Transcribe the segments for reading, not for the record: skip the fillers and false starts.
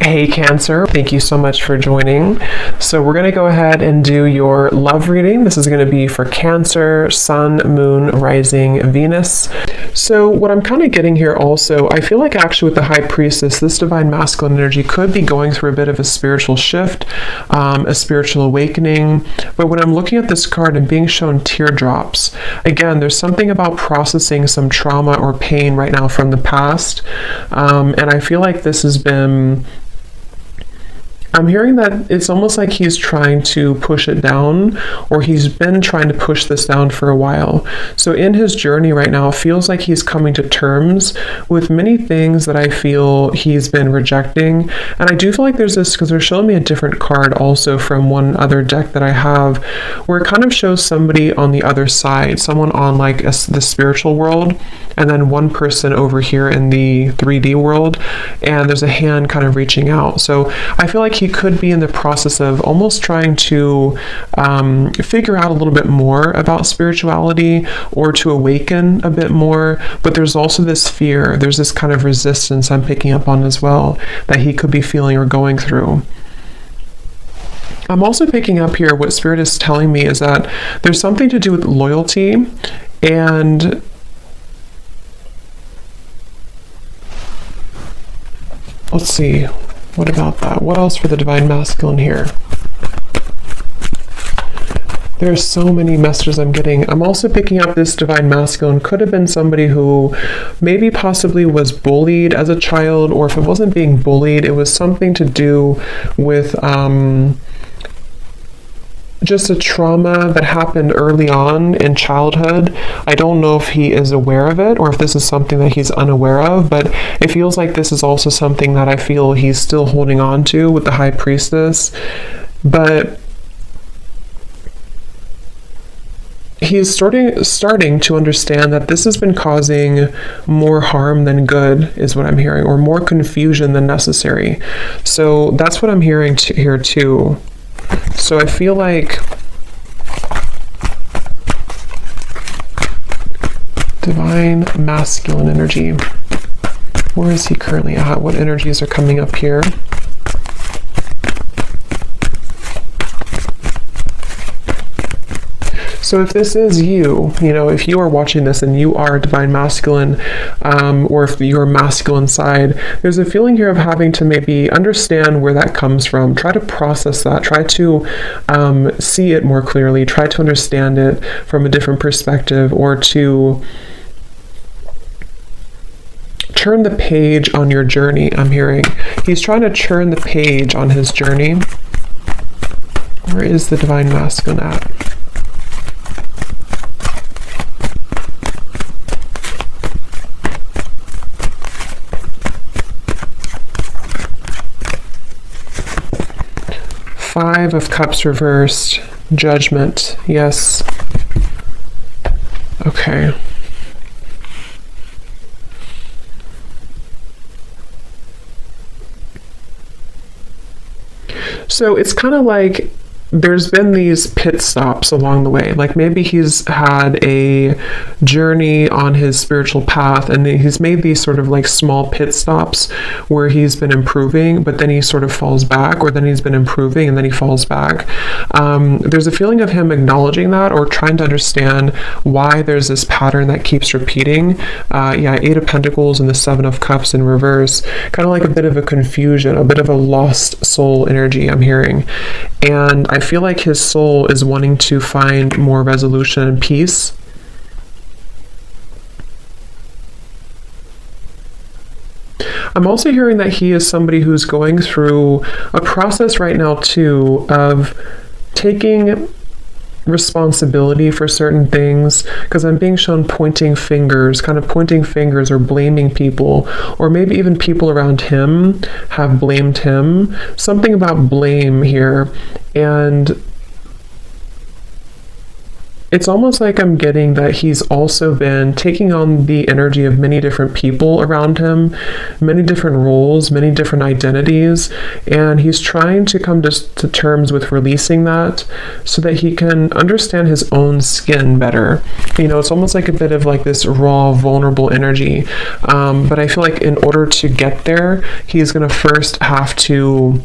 Hey Cancer, thank you so much for joining. So we're going to go ahead and do your love reading. This is going to be for Cancer, Sun, Moon, Rising, Venus. So what I'm kind of getting here also, I feel like actually with the High Priestess, this Divine Masculine energy could be going through a bit of a spiritual shift, a spiritual awakening. But when I'm looking at this card and being shown teardrops, again, there's something about processing some trauma or pain right now from the past. And I feel like this has been... I'm hearing that it's almost like he's trying to push it down, or he's been trying to push this down for a while. So in his journey right now, it feels like he's coming to terms with many things that I feel he's been rejecting. And I do feel like there's this, because they're showing me a different card also from one other deck that I have, where it kind of shows somebody on the other side, someone on like the spiritual world, and then one person over here in the 3D world, and there's a hand kind of reaching out. So I feel like he could be in the process of almost trying to figure out a little bit more about spirituality, or to awaken a bit more. But there's also this fear, there's this kind of resistance I'm picking up on as well, that he could be feeling or going through. I'm also picking up here, what Spirit is telling me is that there's something to do with loyalty, and let's see. What about that? What else for the Divine Masculine here? There's so many messages I'm getting. I'm also picking up this Divine Masculine could have been somebody who maybe possibly was bullied as a child, or if it wasn't being bullied, it was something to do with just a trauma that happened early on in childhood. I don't know if he is aware of it, or if this is something that he's unaware of, but it feels like this is also something that I feel he's still holding on to with the High Priestess. But he's starting to understand that this has been causing more harm than good, is what I'm hearing, or more confusion than necessary. So that's what I'm hearing here too. So I feel like Divine Masculine energy. Where is he currently at? What energies are coming up here? So if this is you, if you are watching this and you are Divine Masculine, or if you're masculine side, there's a feeling here of having to maybe understand where that comes from. Try to process that. Try to see it more clearly. Try to understand it from a different perspective, or to turn the page on your journey, I'm hearing. He's trying to turn the page on his journey. Where is the Divine Masculine at? Five of Cups reversed. Judgment. Yes. Okay. So it's kind of like there's been these pit stops along the way. Like maybe he's had a journey on his spiritual path, and he's made these sort of like small pit stops where he's been improving, but then he sort of falls back, or then he's been improving and then he falls back. There's a feeling of him acknowledging that, or trying to understand why there's this pattern that keeps repeating. Eight of Pentacles and the Seven of Cups in reverse. Kind of like a bit of a confusion, a bit of a lost soul energy I'm hearing. And I feel like his soul is wanting to find more resolution and peace. I'm also hearing that he is somebody who's going through a process right now too of taking responsibility for certain things, because I'm being shown pointing fingers or blaming people, or maybe even people around him have blamed him. Something about blame here. And it's almost like I'm getting that he's also been taking on the energy of many different people around him, many different roles, many different identities, and he's trying to come to terms with releasing that so that he can understand his own skin better. It's almost like a bit of like this raw, vulnerable energy. But I feel like in order to get there, he's going to first have to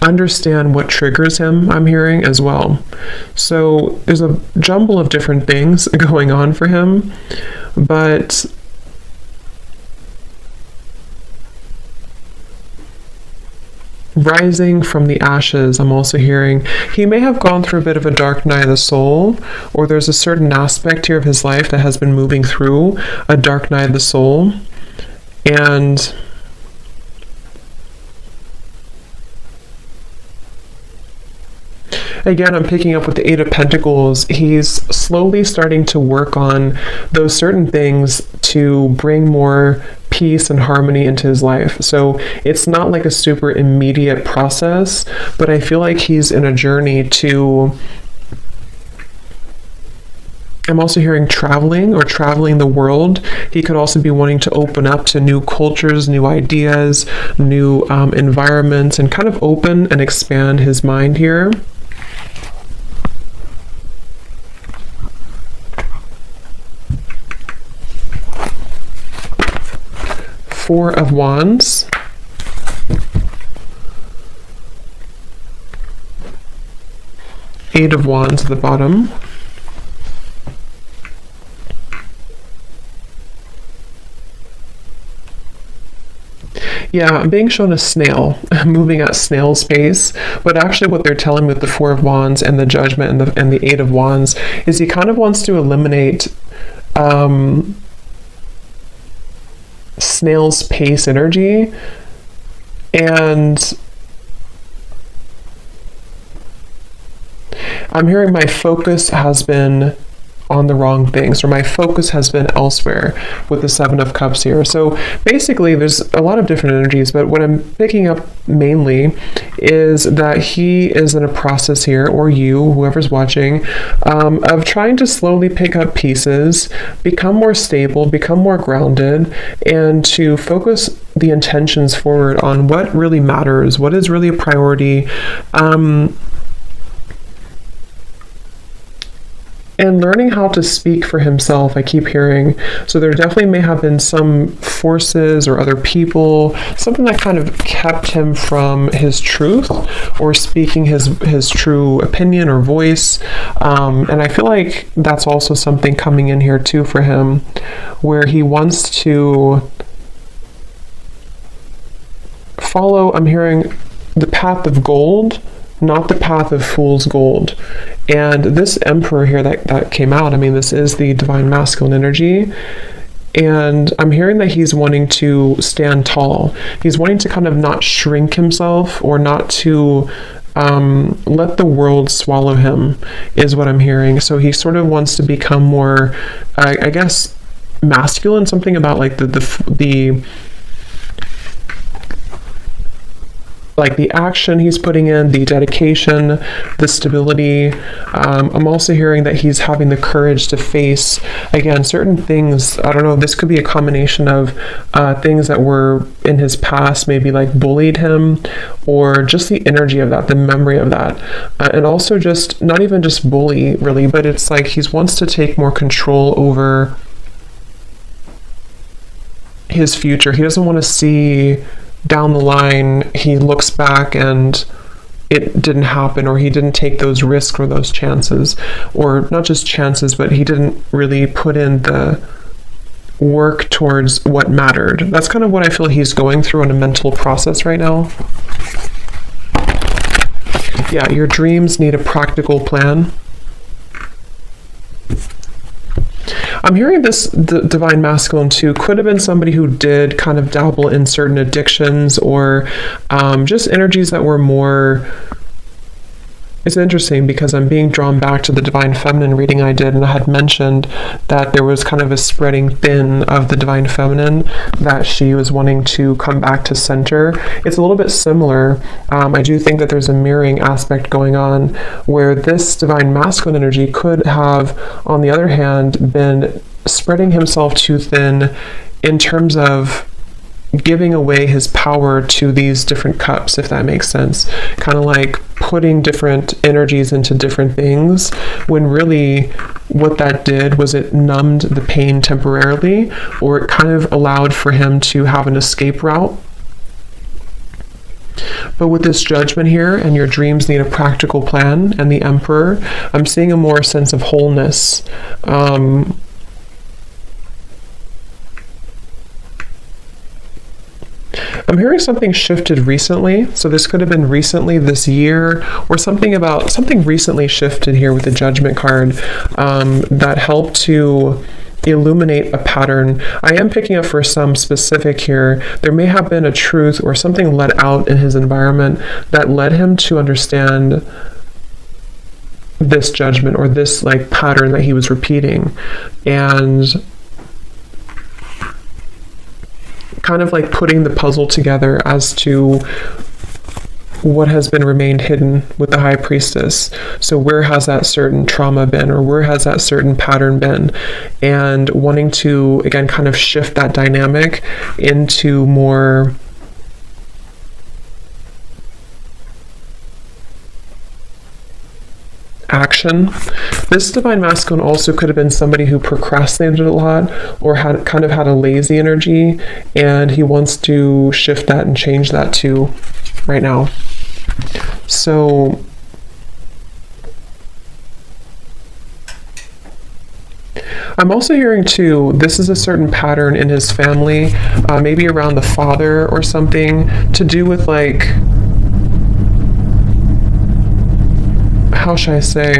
understand what triggers him, I'm hearing as well. So there's a jumble of different things going on for him, but rising from the ashes, I'm also hearing he may have gone through a bit of a dark night of the soul, or there's a certain aspect here of his life that has been moving through a dark night of the soul. And again, I'm picking up with the Eight of Pentacles. He's slowly starting to work on those certain things to bring more peace and harmony into his life. So it's not like a super immediate process, but I feel like he's in a journey to... I'm also hearing traveling or traveling the world. He could also be wanting to open up to new cultures, new ideas, new environments, and kind of open and expand his mind here. Four of Wands. Eight of Wands at the bottom. Yeah, I'm being shown a snail moving at snail's pace, but actually what they're telling me with the Four of Wands and the Judgment and the Eight of Wands is he kind of wants to eliminate snail's pace energy, and I'm hearing my focus has been on the wrong things, or my focus has been elsewhere with the Seven of Cups here. So basically there's a lot of different energies, but what I'm picking up mainly is that he is in a process here, or you, whoever's watching, of trying to slowly pick up pieces, become more stable, become more grounded, and to focus the intentions forward on what really matters, what is really a priority, and learning how to speak for himself, I keep hearing. So there definitely may have been some forces or other people, something that kind of kept him from his truth or speaking his true opinion or voice. And I feel like that's also something coming in here too for him, where he wants to follow, I'm hearing, the path of gold, not the path of fool's gold. And this Emperor here that came out, I mean, this is the divine masculine energy. And I'm hearing that he's wanting to stand tall. He's wanting to kind of not shrink himself, or not to let the world swallow him, is what I'm hearing. So he sort of wants to become more, I guess, masculine, something about like the like the action he's putting in, the dedication, the stability. I'm also hearing that he's having the courage to face, again, certain things. I don't know, this could be a combination of things that were in his past, maybe like bullied him, or just the energy of that, the memory of that. And also just, not even just bully really, but it's like he wants to take more control over his future. He doesn't want to see down the line he looks back and it didn't happen, or he didn't take those risks or those chances, or not just chances, but he didn't really put in the work towards what mattered. That's kind of what I feel he's going through in a mental process right now. Yeah, your dreams need a practical plan. I'm hearing this divine masculine too could have been somebody who did kind of dabble in certain addictions, or just energies that were more It's interesting because I'm being drawn back to the Divine Feminine reading I did, and I had mentioned that there was kind of a spreading thin of the Divine Feminine, that she was wanting to come back to center. It's a little bit similar. I do think that there's a mirroring aspect going on where this Divine Masculine energy could have, on the other hand, been spreading himself too thin in terms of giving away his power to these different cups, if that makes sense. Kind of like putting different energies into different things, when really what that did was it numbed the pain temporarily, or it kind of allowed for him to have an escape route. But with this Judgment here, and your dreams need a practical plan, and the Emperor, I'm seeing a more sense of wholeness. I'm hearing something shifted recently, so this could have been recently this year, or something recently shifted here with the Judgment card that helped to illuminate a pattern. I am picking up for some specific here. There may have been a truth or something let out in his environment that led him to understand this judgment, or this like pattern that he was repeating, and kind of like putting the puzzle together as to what has been remained hidden with the High Priestess. So where has that certain trauma been, or where has that certain pattern been, and wanting to again kind of shift that dynamic into more action. This Divine Masculine also could have been somebody who procrastinated a lot, or had a lazy energy, and he wants to shift that and change that too right now. So I'm also hearing too, this is a certain pattern in his family, maybe around the father or something, to do with like, how should I say,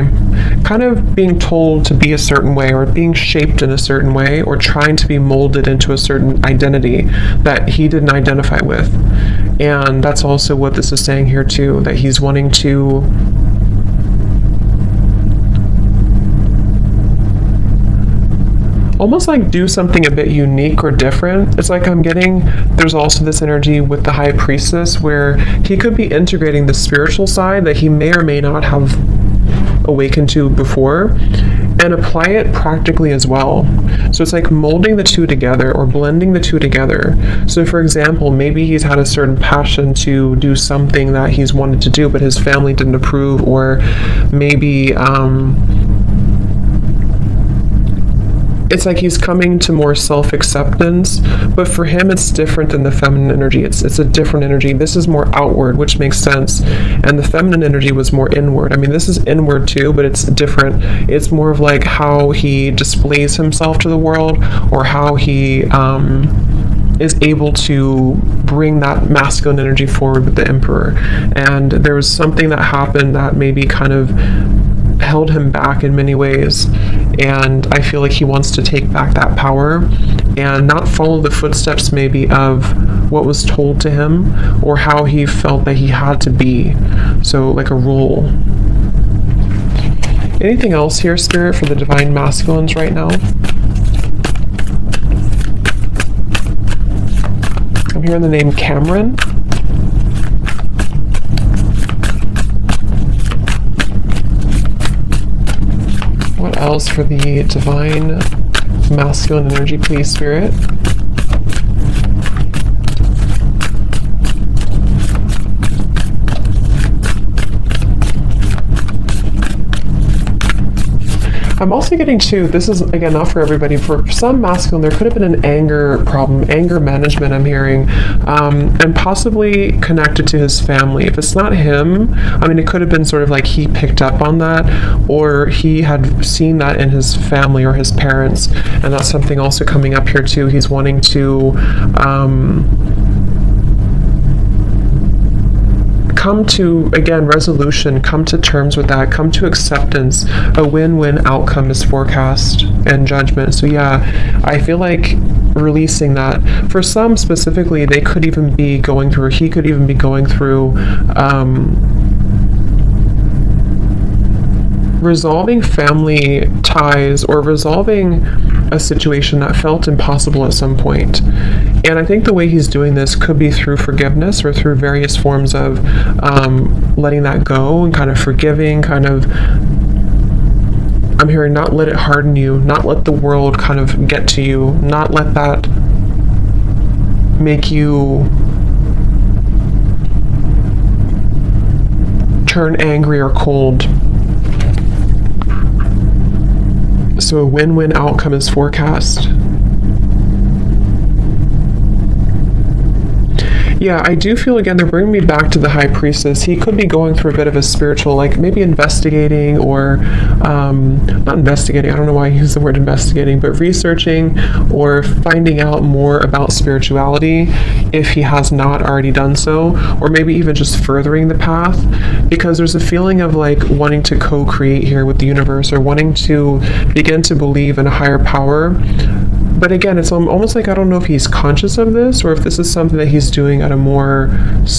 kind of being told to be a certain way, or being shaped in a certain way, or trying to be molded into a certain identity that he didn't identify with. And that's also what this is saying here too, that he's wanting to almost like do something a bit unique or different. It's like I'm getting, there's also this energy with the High Priestess where he could be integrating the spiritual side that he may or may not have awakened to before, and apply it practically as well. So it's like molding the two together, or blending the two together. So for example, maybe he's had a certain passion to do something that he's wanted to do, but his family didn't approve, or maybe it's like he's coming to more self-acceptance, but for him it's different than the feminine energy. It's a different energy. This is more outward, which makes sense, and the feminine energy was more inward. I mean, this is inward too, but it's different. It's more of like how he displays himself to the world, or how he is able to bring that masculine energy forward with the Emperor. And there was something that happened that maybe kind of held him back in many ways, and I feel like he wants to take back that power and not follow the footsteps maybe of what was told to him, or how he felt that he had to be, so like a role. Anything else here, Spirit, for the Divine Masculines right now? I'm hearing the name Cameron. What else for the Divine Masculine energy, please, Spirit? I'm also getting to, this is again not for everybody, for some masculine there could have been an anger problem, anger management I'm hearing, and possibly connected to his family. If it's not him, I mean, it could have been sort of like he picked up on that, or he had seen that in his family or his parents, and that's something also coming up here too. He's wanting to come to, again, resolution, come to terms with that, come to acceptance. A win-win outcome is forecast, and judgment. So yeah, I feel like releasing that. For some specifically, they could even be going through, or he could even be going through resolving family ties or resolving a situation that felt impossible at some point. And I think the way he's doing this could be through forgiveness or through various forms of letting that go and kind of forgiving, kind of, I'm hearing not let it harden you, not let the world kind of get to you, not let that make you turn angry or cold. So a win-win outcome is forecast. Yeah, I do feel, again, they're bringing me back to the High Priestess. He could be going through a bit of a spiritual, like maybe investigating or, not investigating, I don't know why I use the word investigating, but researching or finding out more about spirituality if he has not already done so, or maybe even just furthering the path, because there's a feeling of like wanting to co-create here with the universe or wanting to begin to believe in a higher power. But again, it's almost like I don't know if he's conscious of this or if this is something that he's doing at a more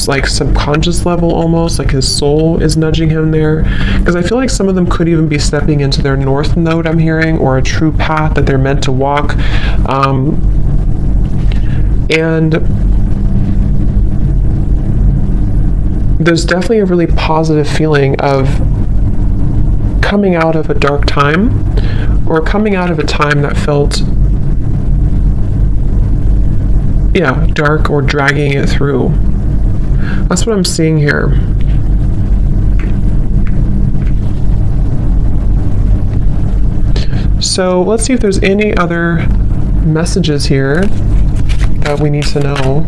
like subconscious level, almost like his soul is nudging him there. Because I feel like some of them could even be stepping into their north node, I'm hearing, or a true path that they're meant to walk. And there's definitely a really positive feeling of coming out of a dark time or coming out of a time that felt dark or dragging it through. That's what I'm seeing here. So let's see if there's any other messages here that we need to know.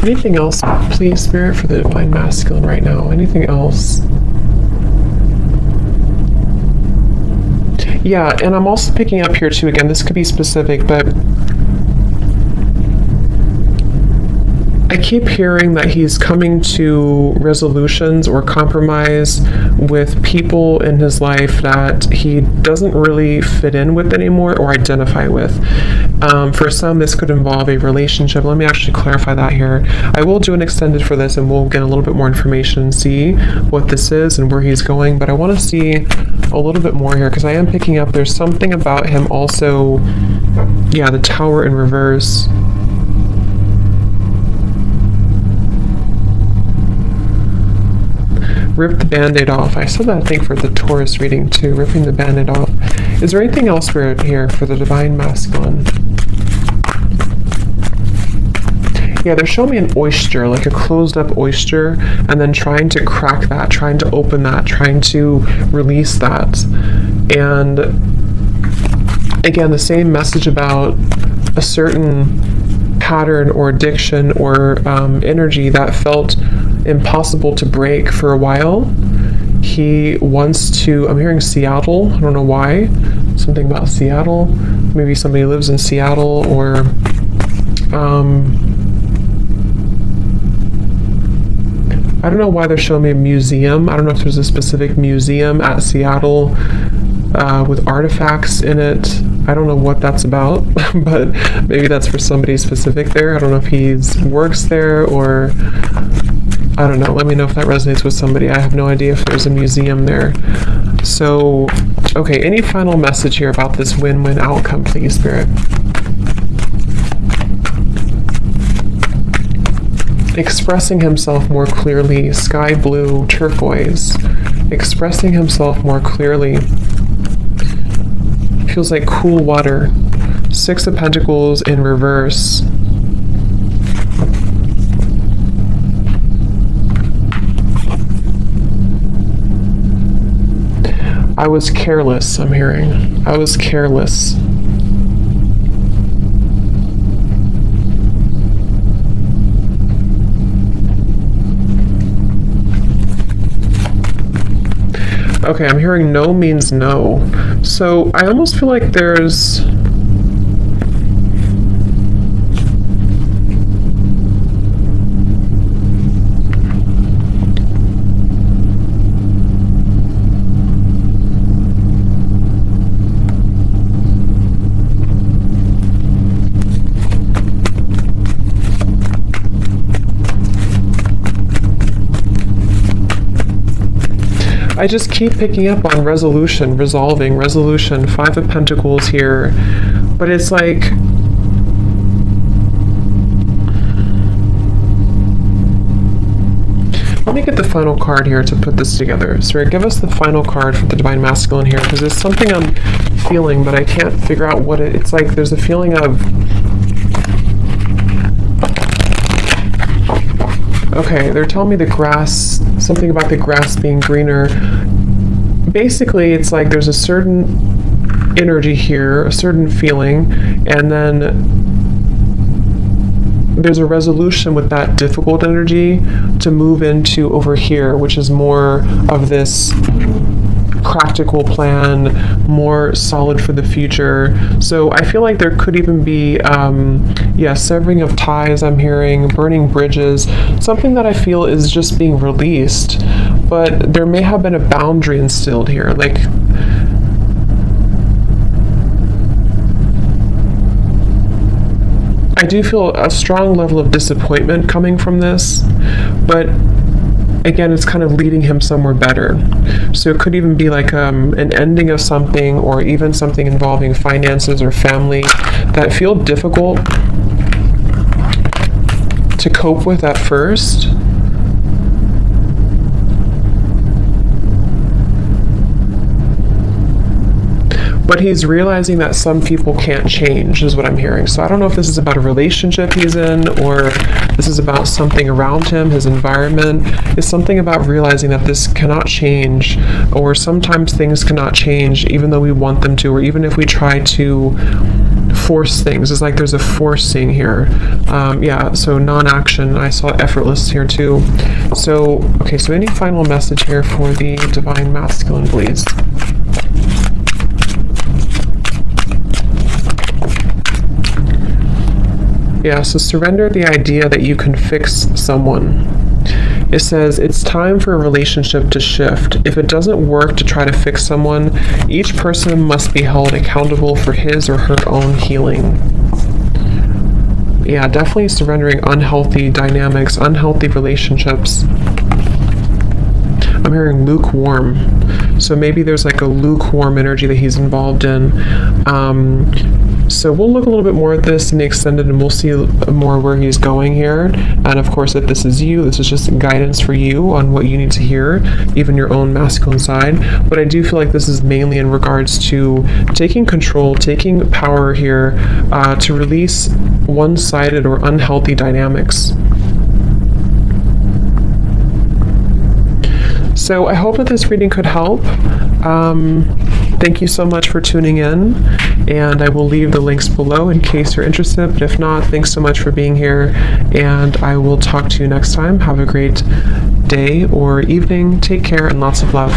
Anything else, please, Spirit, for the Divine Masculine right now? Anything else? Yeah, and I'm also picking up here too, again, this could be specific, but I keep hearing that he's coming to resolutions or compromise with people in his life that he doesn't really fit in with anymore or identify with. For some, this could involve a relationship. Let me actually clarify that here. I will do an extended for this and we'll get a little bit more information and see what this is and where he's going. But I want to see a little bit more here because I am picking up there's something about him also. Yeah, the Tower in reverse. Rip the Band-Aid off. I said that, I think, for the Taurus reading too, ripping the Band-Aid off. Is there anything else here for the Divine Masculine? Yeah, they're showing me an oyster, like a closed up oyster, and then trying to crack that, trying to open that, trying to release that. And again, the same message about a certain pattern or addiction or energy that felt impossible to break for a while. He wants to, I'm hearing Seattle, I don't know why, something about Seattle, maybe somebody lives in Seattle, or I don't know why they're showing me a museum. I don't know if there's a specific museum at Seattle with artifacts in it. I don't know what that's about, but maybe that's for somebody specific there. I don't know if he works there or I don't know. Let me know if that resonates with somebody. I have no idea if there's a museum there. So, okay, any final message here about this win-win outcome, please, Spirit? Expressing himself more clearly, sky blue, turquoise. Expressing himself more clearly. Feels like cool water. Six of Pentacles in reverse. I was careless, I'm hearing. I was careless. Okay, I'm hearing no means no. So I almost feel like there's I just keep picking up on resolution, resolving, resolution, Five of Pentacles here. But it's like, let me get the final card here to put this together. Spirit, give us the final card for the Divine Masculine here, because there's something I'm feeling, but I can't figure out what it's like. There's a feeling of, okay, they're telling me the grass, something about the grass being greener. Basically, it's like there's a certain energy here, a certain feeling, and then there's a resolution with that difficult energy to move into over here, which is more of this practical plan, more solid for the future. So I feel like there could even be, severing of ties, I'm hearing, burning bridges, something that I feel is just being released. But there may have been a boundary instilled here. Like, I do feel a strong level of disappointment coming from this, but again, it's kind of leading him somewhere better. So it could even be like an ending of something, or even something involving finances or family that feel difficult to cope with at first. But he's realizing that some people can't change, is what I'm hearing. So I don't know if this is about a relationship he's in, or this is about something around him, his environment. It's something about realizing that this cannot change, or sometimes things cannot change even though we want them to, or even if we try to force things. It's like there's a forcing here. So non-action. I saw effortless here too. So, okay, so any final message here for the Divine Masculine, please? Yeah, so surrender the idea that you can fix someone. It says it's time for a relationship to shift. If it doesn't work to try to fix someone, each person must be held accountable for his or her own healing. Yeah, definitely surrendering unhealthy dynamics, unhealthy relationships. I'm hearing lukewarm. So maybe there's like a lukewarm energy that he's involved in. So we'll look a little bit more at this in the extended, and we'll see more where he's going here. And of course, if this is you, this is just guidance for you on what you need to hear, even your own masculine side. But I do feel like this is mainly in regards to taking control, taking power here, to release one-sided or unhealthy dynamics. So I hope that this reading could help. Thank you so much for tuning in, and I will leave the links below in case you're interested, but if not, thanks so much for being here, and I will talk to you next time. Have a great day or evening. Take care and lots of love.